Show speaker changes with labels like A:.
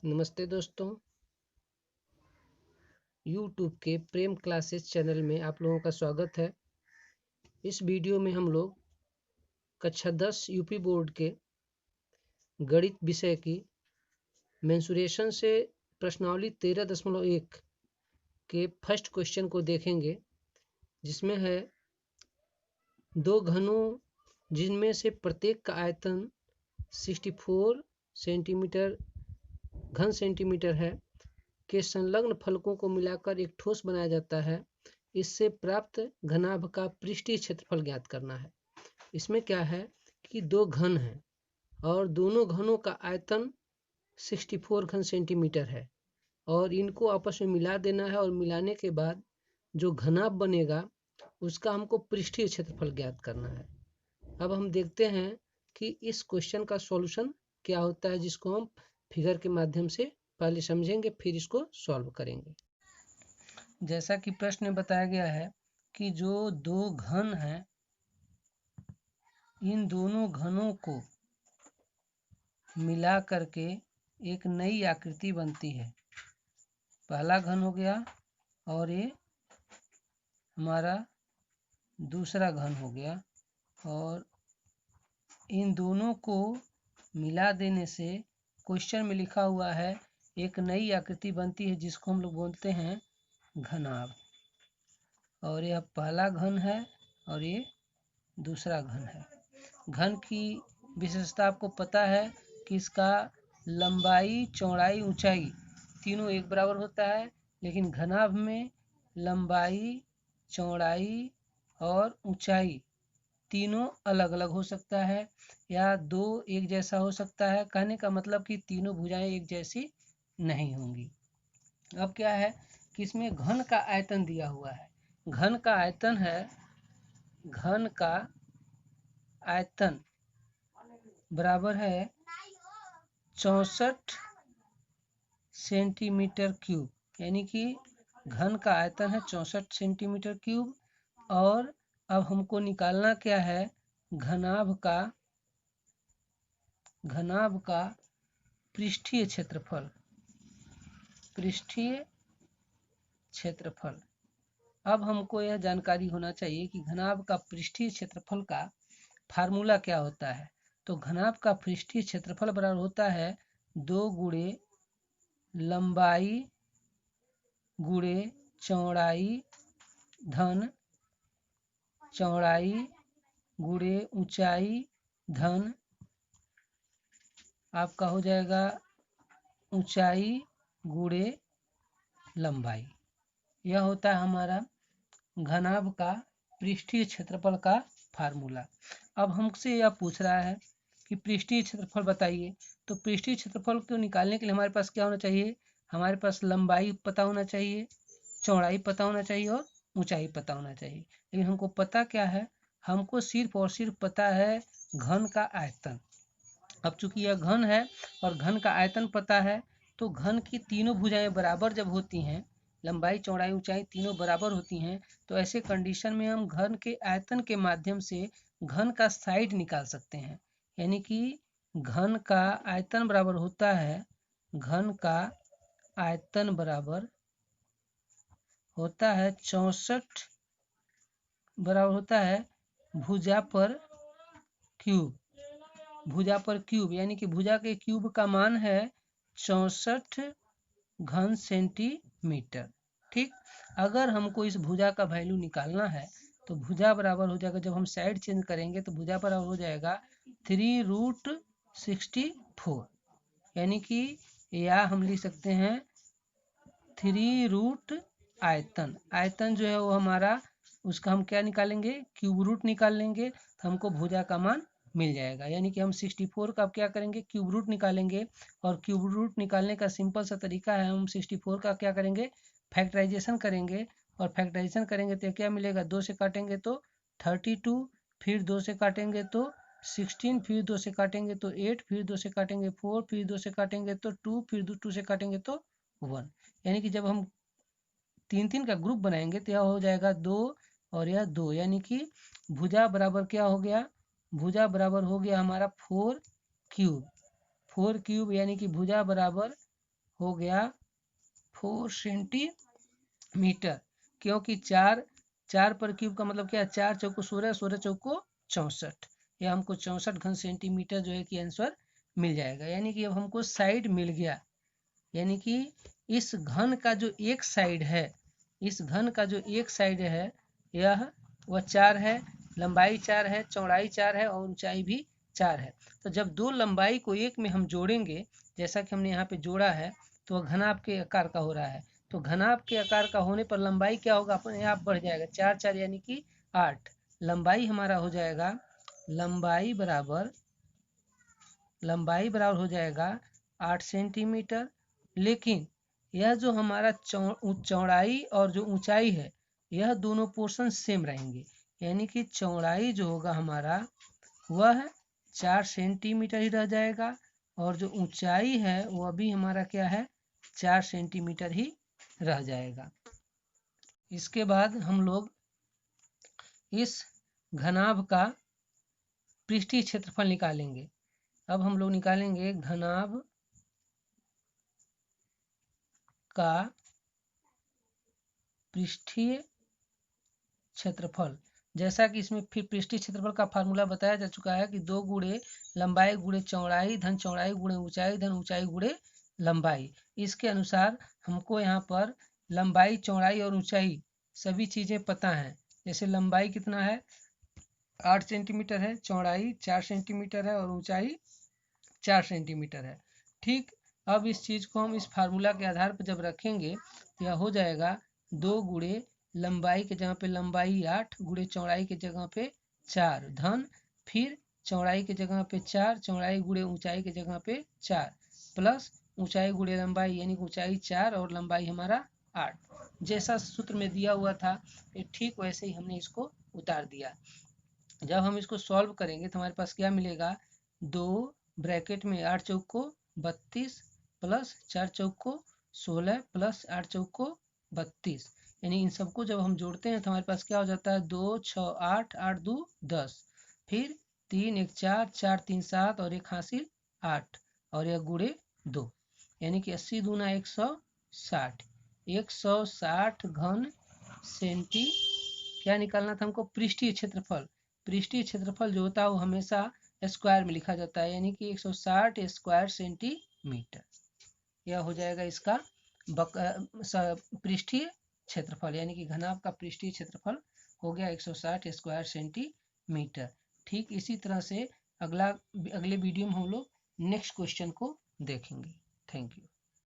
A: नमस्ते दोस्तों, YouTube के प्रेम क्लासेस चैनल में आप लोगों का स्वागत है। इस वीडियो में हम लोग कक्षा 10 यूपी बोर्ड के गणित विषय की मेंसुरेशन से प्रश्नावली 13.1 के फर्स्ट क्वेश्चन को देखेंगे, जिसमें है दो घनों जिनमें से प्रत्येक का आयतन 64 सेंटीमीटर घन सेंटीमीटर है के संलग्न फलकों को मिलाकर एक ठोस बनाया जाता है। इससे प्राप्त घनाभ का पृष्ठीय क्षेत्रफल ज्ञात करना है। इसमें क्या है कि दो घन हैं और दोनों घनों का आयतन 64 घन सेंटीमीटर है और इनको आपस में मिला देना है और मिलाने के बाद जो घनाभ बनेगा उसका हमको पृष्ठीय क्षेत्रफल ज्ञात करना है। अब हम देखते हैं कि इस क्वेश्चन का सॉल्यूशन क्या होता है, जिसको हम फिगर के माध्यम से पहले समझेंगे, फिर इसको सॉल्व करेंगे। जैसा कि प्रश्न में बताया गया है कि जो दो घन हैं, इन दोनों घनों को मिला करके एक नई आकृति बनती है। पहला घन हो गया और ये हमारा दूसरा घन हो गया, और इन दोनों को मिला देने से क्वेश्चन में लिखा हुआ है एक नई आकृति बनती है, जिसको हम लोग बोलते हैं घनाभ। और यह पहला घन है और ये दूसरा घन है। घन की विशेषता आपको पता है कि इसका लंबाई, चौड़ाई, ऊंचाई तीनों एक बराबर होता है, लेकिन घनाभ में लंबाई, चौड़ाई और ऊंचाई तीनों अलग अलग हो सकता है या दो एक जैसा हो सकता है। कहने का मतलब कि तीनों भुजाएं एक जैसी नहीं होंगी। अब क्या है कि इसमें घन का आयतन दिया हुआ है। घन का आयतन है, घन का आयतन बराबर है 64 सेंटीमीटर क्यूब, यानी कि घन का आयतन है 64 सेंटीमीटर क्यूब। और अब हमको निकालना क्या है, घनाभ का पृष्ठीय क्षेत्रफल। पृष्ठीय क्षेत्रफल। अब हमको यह जानकारी होना चाहिए कि घनाभ का पृष्ठीय क्षेत्रफल का फार्मूला क्या होता है। तो घनाभ का पृष्ठीय क्षेत्रफल बराबर होता है 2 गुणे लंबाई गुणे चौड़ाई धन चौड़ाई गुणे ऊंचाई धन आपका हो जाएगा ऊंचाई गुणे लंबाई। यह होता है हमारा घनाभ का पृष्ठीय क्षेत्रफल का फार्मूला। अब हमसे यह पूछ रहा है कि पृष्ठीय क्षेत्रफल बताइए। तो पृष्ठीय क्षेत्रफल को निकालने के लिए हमारे पास क्या होना चाहिए, हमारे पास लंबाई पता होना चाहिए, चौड़ाई पता होना चाहिए और ऊंचाई पता होना चाहिए। लेकिन हमको पता क्या है, हमको सिर्फ और सिर्फ पता है घन का आयतन। अब चूंकि यह घन है और घन का आयतन पता है, तो घन की तीनों भुजाएं बराबर जब होती हैं, लंबाई, चौड़ाई, ऊंचाई तीनों बराबर होती हैं, तो ऐसे कंडीशन में हम घन के आयतन के माध्यम से घन का साइड निकाल सकते हैं। यानी कि घन का आयतन बराबर होता है, घन का आयतन बराबर होता है 64 बराबर होता है भुजा पर क्यूब। भुजा पर क्यूब यानी कि भुजा के क्यूब का मान है 64 घन सेंटीमीटर। ठीक, अगर हमको इस भुजा का वैल्यू निकालना है तो भुजा बराबर हो जाएगा, जब हम साइड चेंज करेंगे तो भुजा बराबर हो जाएगा 3√64, यानी कि या हम लिख सकते हैं 3 आयतन। आयतन जो है वो हमारा, उसका हम क्या निकालेंगे, क्यूब रूट निकाल लेंगे, तो हमको भुजा का मान मिल जाएगा। यानी कि हम 64 का अब क्या करेंगे, क्यूब रूट निकालेंगे। और क्यूब रूट निकालने का सिंपल सा तरीका है, हम 64 का क्या करेंगे, फैक्टराइजेशन करेंगे। और फैक्टराइजेशन करेंगे तो क्या मिलेगा, 2 से काटेंगे तो 32, फिर 2 से काटेंगे तो 16, फिर 2 से काटेंगे तो 8, फिर 2 से काटेंगे 4, फिर 2 से काटेंगे तो 2, फिर 2 से काटेंगे तो 1। यानी कि जब हम 3 का ग्रुप बनाएंगे तो यह हो जाएगा 2 और यह 2, यानी कि भुजा बराबर क्या हो गया, भुजा बराबर हो गया हमारा 4 क्यूब। 4 क्यूब यानी कि भुजा बराबर हो गया 4 सेंटीमीटर, क्योंकि 4 पर क्यूब का मतलब क्या है, 4 चौको 16, 16 चौको 64, या हमको 64 घन सेंटीमीटर जो है कि आंसर मिल जाएगा। यानी कि अब हमको साइड मिल गया, यानी कि इस घन का जो एक साइड है, इस घन का जो एक साइड है यह वह 4 है, लंबाई 4 है, चौड़ाई 4 है और ऊंचाई भी 4 है। तो जब दो लंबाई को एक में हम जोड़ेंगे, जैसा कि हमने यहाँ पे जोड़ा है, तो वह घनाभ के आकार का हो रहा है। तो घनाभ के आकार का होने पर लंबाई क्या होगा, अपने आप बढ़ जाएगा, 4 4 यानी कि 8। लंबाई हमारा हो जाएगा, लंबाई बराबर हो जाएगा 8 सेंटीमीटर। लेकिन यह जो हमारा चौड़ाई और जो ऊंचाई है, यह दोनों पोर्शन सेम रहेंगे, यानी कि चौड़ाई जो होगा हमारा वह 4 सेंटीमीटर ही रह जाएगा, और जो ऊंचाई है वह भी हमारा क्या है, 4 सेंटीमीटर ही रह जाएगा। इसके बाद हम लोग इस घनाभ का पृष्ठीय क्षेत्रफल निकालेंगे। अब हम लोग निकालेंगे घनाभ का पृष्ठीय क्षेत्रफल। जैसा कि इसमें फिर पृष्ठीय क्षेत्रफल का फार्मूला बताया जा चुका है कि 2 गुणे लंबाई गुणे चौड़ाई धन चौड़ाई गुणे ऊंचाई धन ऊंचाई गुणे लंबाई। इसके अनुसार हमको यहाँ पर लंबाई, चौड़ाई और ऊंचाई सभी चीज़ें पता हैं। जैसे लंबाई कितना है, 8 सेंटीमीटर है, चौड़ाई 4 सेंटीमीटर है और ऊंचाई 4 सेंटीमीटर है। ठीक, अब इस चीज़ को हम इस फार्मूला के आधार पर जब रखेंगे, यह हो जाएगा 2 गुणे लंबाई के जगह पे लंबाई 8 गुणे चौड़ाई के जगह पे 4 धन फिर चौड़ाई के जगह पे 4 चौड़ाई गुणे ऊंचाई के जगह पे 4 प्लस ऊंचाई गुणे लंबाई, यानी ऊंचाई 4 और लंबाई हमारा 8। जैसा सूत्र में दिया हुआ था ठीक वैसे ही हमने इसको उतार दिया। जब हम इसको सॉल्व करेंगे तो हमारे पास क्या मिलेगा, 2 ब्रैकेट में 8 चौको 32 प्लस 4 चौको 16 प्लस 8 चौको 32, यानी इन सबको जब हम जोड़ते हैं तो हमारे पास क्या हो जाता है, 2 6 8 8 2 10, फिर 3 1 4 4 3 7 और एक हासिल 8 और यह गुणे 2, यानी कि 80 दूना 160, 160 घन सेंटी क्या निकालना था हमको, पृष्ठीय क्षेत्रफल। पृष्ठीय क्षेत्रफल जो होता है वो हमेशा स्क्वायर में लिखा जाता है, यानी कि 160 स्क्वायर सेंटीमीटर। यह हो जाएगा इसका पृष्ठीय क्षेत्रफल, यानी कि घनाभ का पृष्ठीय क्षेत्रफल हो गया 160 स्क्वायर सेंटीमीटर। ठीक इसी तरह से अगले वीडियो में हम लोग नेक्स्ट क्वेश्चन को देखेंगे। Thank you.